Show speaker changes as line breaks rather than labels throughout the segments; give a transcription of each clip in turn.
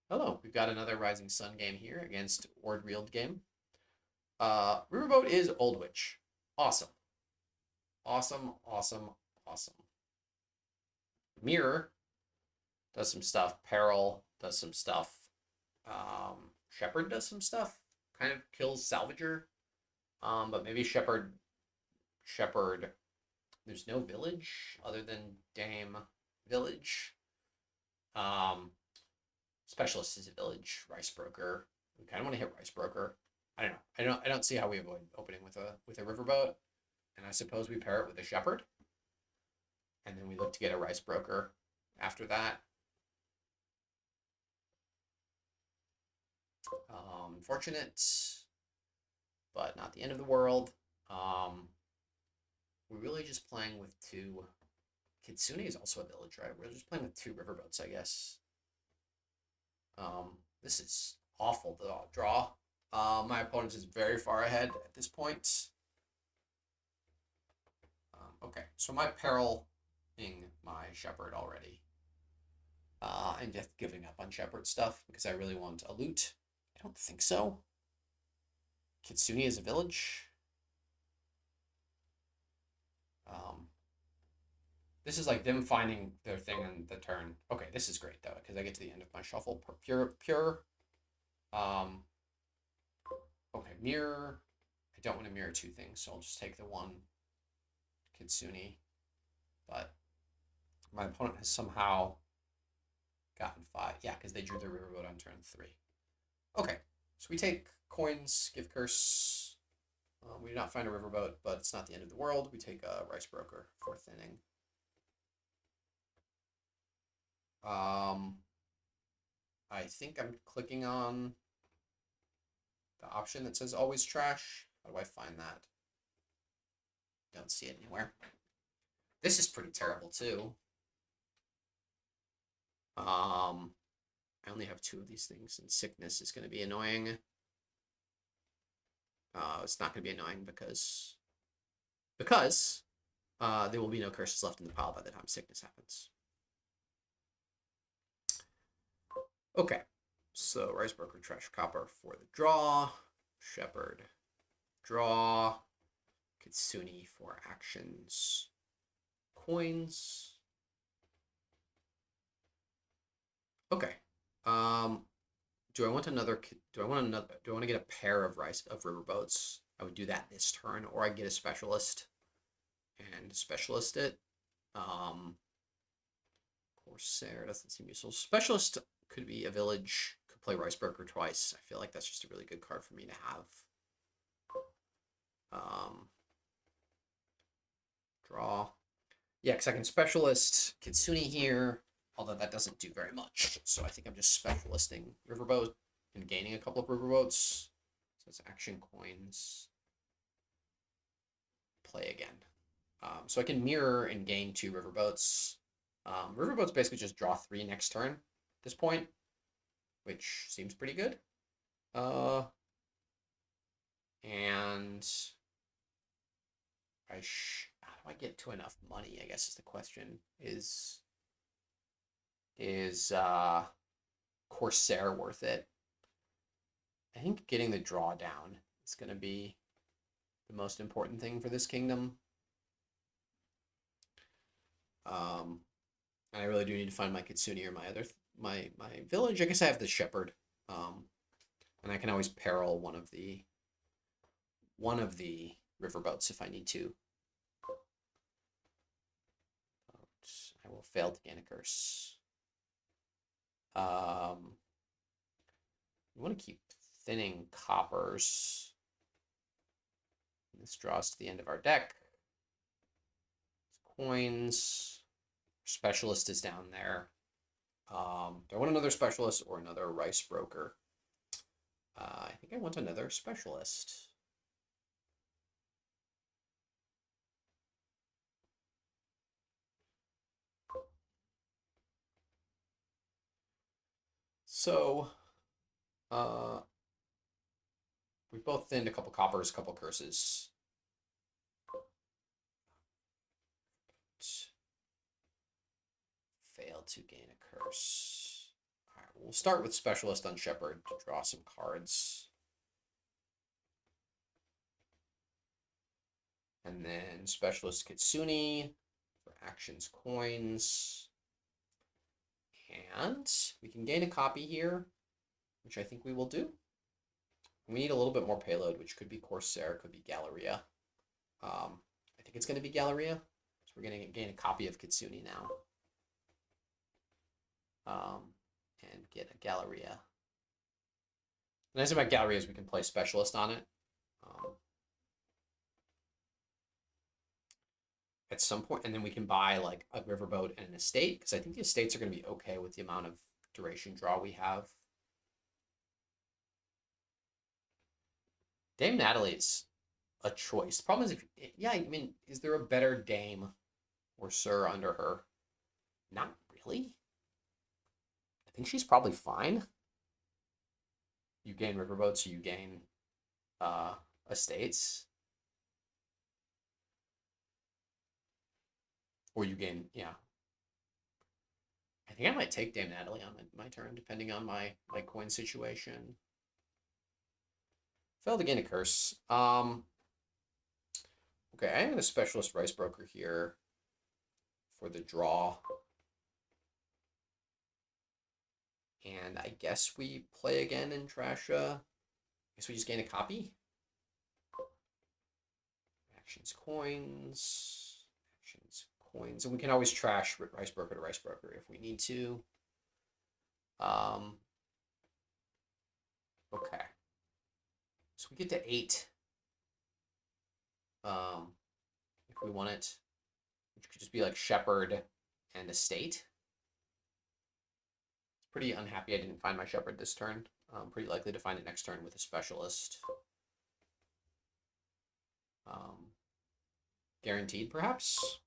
Hello, we've got another Rising Sun game here against Ward Reeled game. Riverboat is Old Witch. Awesome. Awesome, awesome, awesome. Mirror does some stuff. Peril does some stuff. Shepherd does some stuff. Kind of kills Salvager. But maybe Shepherd. There's no village other than Dame Village. Um, Specialist is a village. Rice Broker. We kind of want to hit Rice Broker. I don't know. I don't see how we avoid opening with a riverboat. And I suppose we pair it with a shepherd. And then we look to get a rice broker after that. Unfortunate, but not the end of the world. We're really just playing with two. Kitsune is also a village, right? We're just playing with two riverboats, I guess. This is awful to draw. My opponent is very far ahead at this point. Okay, so my Periling my Shepherd already. I'm just giving up on Shepherd stuff because I really want a loot. I don't think so. Kitsune is a village. This is like them finding their thing on the turn. Okay, this is great though because I get to the end of my shuffle. Pure. Okay, mirror. I don't want to mirror two things, so I'll just take the one Kitsune. But my opponent has somehow gotten 5. Yeah, because they drew the riverboat on turn 3. Okay, so we take coins, give curse. We do not find a riverboat, but it's not the end of the world. We take a rice broker, 4th inning. I think I'm clicking on the option that says always trash. How do I find that? Don't see it anywhere. This is pretty terrible too. I only have 2 of these things, and sickness is going to be annoying. It's not going to be annoying because there will be no curses left in the pile by the time sickness happens. Okay, so rice broker, trash copper for the draw, shepherd, draw, Kitsune for actions, coins. Okay. Do I want to get a pair of riverboats? I would do that this turn, or I get a specialist and specialist it. Corsair doesn't seem useful. Specialist could be a village, could play Rice Broker twice. I feel like that's just a really good card for me to have. Draw. Yeah, because I can specialist Kitsune here, although that doesn't do very much. So I think I'm just specialisting Riverboat and gaining a couple of Riverboats. So it's action coins. Play again. So I can mirror and gain 2 Riverboats. Riverboats basically just draw 3 next turn at this point, which seems pretty good. And how do I get to enough money, I guess is the question. Is Corsair worth it? I think getting the drawdown is going to be the most important thing for this kingdom. And I really do need to find my Kitsune or my village. I guess I have the shepherd. And I can always peril one of the riverboats if I need to. I will fail to gain a curse. We want to keep thinning coppers. This draws to the end of our deck. Coins. Specialist is down there. Do I want another specialist or another rice broker? I think I want another specialist. So, we've both thinned a couple coppers, a couple curses. Failed to gain a curse. All right, we'll start with Specialist on Shepherd to draw some cards. And then Specialist Kitsune for actions, coins. And we can gain a copy here, which I think we will do. We need a little bit more payload, which could be Corsair, could be Galleria. I think it's going to be Galleria. So we're going to gain a copy of Kitsune now. And get a Galleria. The nice thing about Galleria is we can play Specialist on it. At some point, and then we can buy like a Riverboat and an estate, because I think the estates are going to be okay with the amount of duration draw we have. Dame Natalie's a choice. The problem is, yeah, I mean, is there a better Dame or Sir under her? Not really. I think she's probably fine. You gain Riverboat, so you gain estates. Or you gain, yeah. I think I might take Dame Natalie on my turn, depending on my coin situation. Failed to gain a curse. Okay, I am a Specialist Rice Broker here for the draw. And I guess we play again and trash. I guess we just gain a copy. Actions, coins. Coins, and we can always trash Rice Broker to Rice Broker if we need to. Okay. So we get to 8. If we want it, which could just be like Shepherd and Estate. Pretty unhappy I didn't find my Shepherd this turn. I'm pretty likely to find it next turn with a Specialist. Guaranteed, perhaps?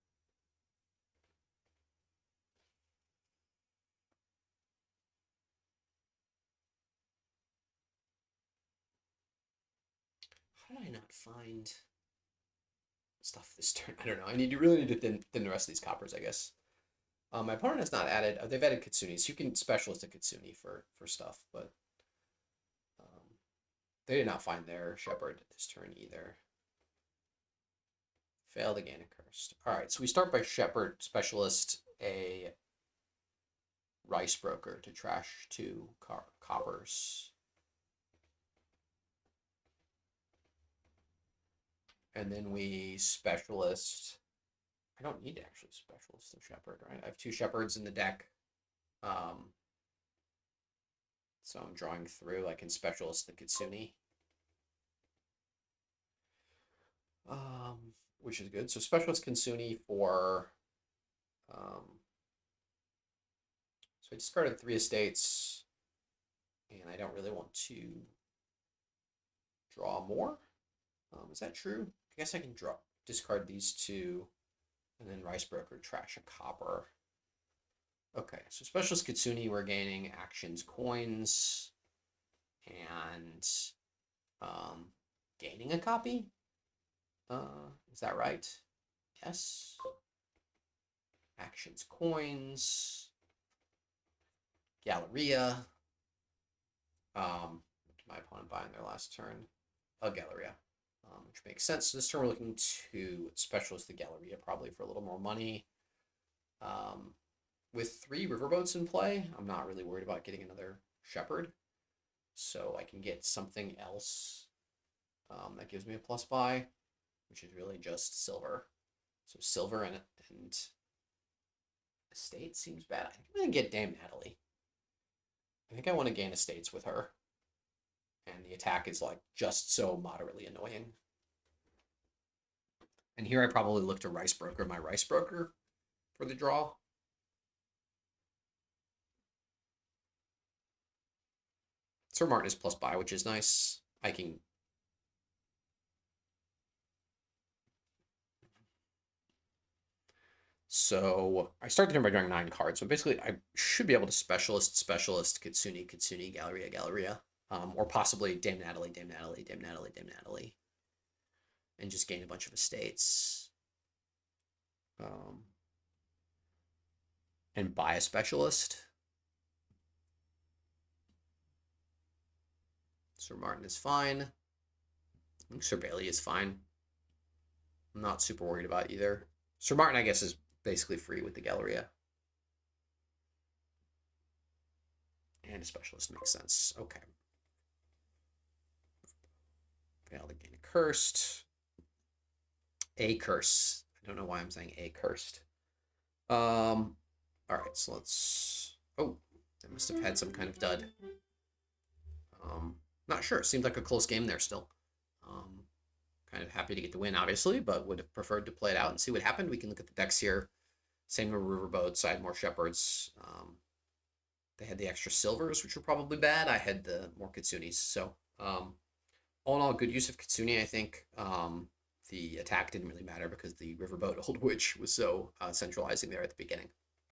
How did I not find stuff this turn? I don't know. I really need to thin the rest of these coppers, I guess. My opponent has not added. They've added Kitsune, so you can Specialist a Kitsune for stuff, but they did not find their Shepherd this turn either. Failed to gain a curse. All right, so we start by Shepherd Specialist a Rice Broker to trash 2 coppers. And then we Specialist. I don't need to actually Specialist a Shepherd, right? I have 2 Shepherds in the deck. So I'm drawing through. I can Specialist the Kitsune. Which is good. So Specialist Kitsune for... so I discarded 3 estates. And I don't really want to draw more. Is that true? I guess I can discard these 2 and then Rice Broker, trash a copper. Okay, so Specialist Kitsune, we're gaining actions, coins, and gaining a copy. Is that right? Yes. Actions, coins, Galleria. What did my opponent buy in their last turn? A Galleria. Which makes sense. So this turn we're looking to Specialist the Galleria probably for a little more money. With 3 Riverboats in play, I'm not really worried about getting another Shepherd. So I can get something else that gives me a plus buy, which is really just silver. So silver and estate seems bad. I think I'm going to get Dame Natalie. I think I want to gain estates with her. And the attack is like just so moderately annoying. And here I probably look to Rice Broker my Rice Broker for the draw. Sir Martin is plus buy, which is nice. I can... So I start the turn by drawing 9 cards. So basically I should be able to Specialist, Kitsune, Galleria. Or possibly Dame Natalie. And just gain a bunch of estates. And buy a Specialist. Sir Martin is fine. I think Sir Bailey is fine. I'm not super worried about either. Sir Martin, I guess, is basically free with the Galleria. And a specialist makes sense. Okay. Fail to gain a cursed. A curse. I don't know why I'm saying a cursed. All right, so let's. Oh, I must have had some kind of dud. Not sure. Seemed like a close game there still. Kind of happy to get the win, obviously, but would have preferred to play it out and see what happened. We can look at the decks here. Same with Riverboat, so I had more Shepherds. They had the extra Silvers, which were probably bad. I had the more Kitsunes. So, all in all, good use of Kitsune, I think. The attack didn't really matter because the Riverboat Old Witch was so centralizing there at the beginning.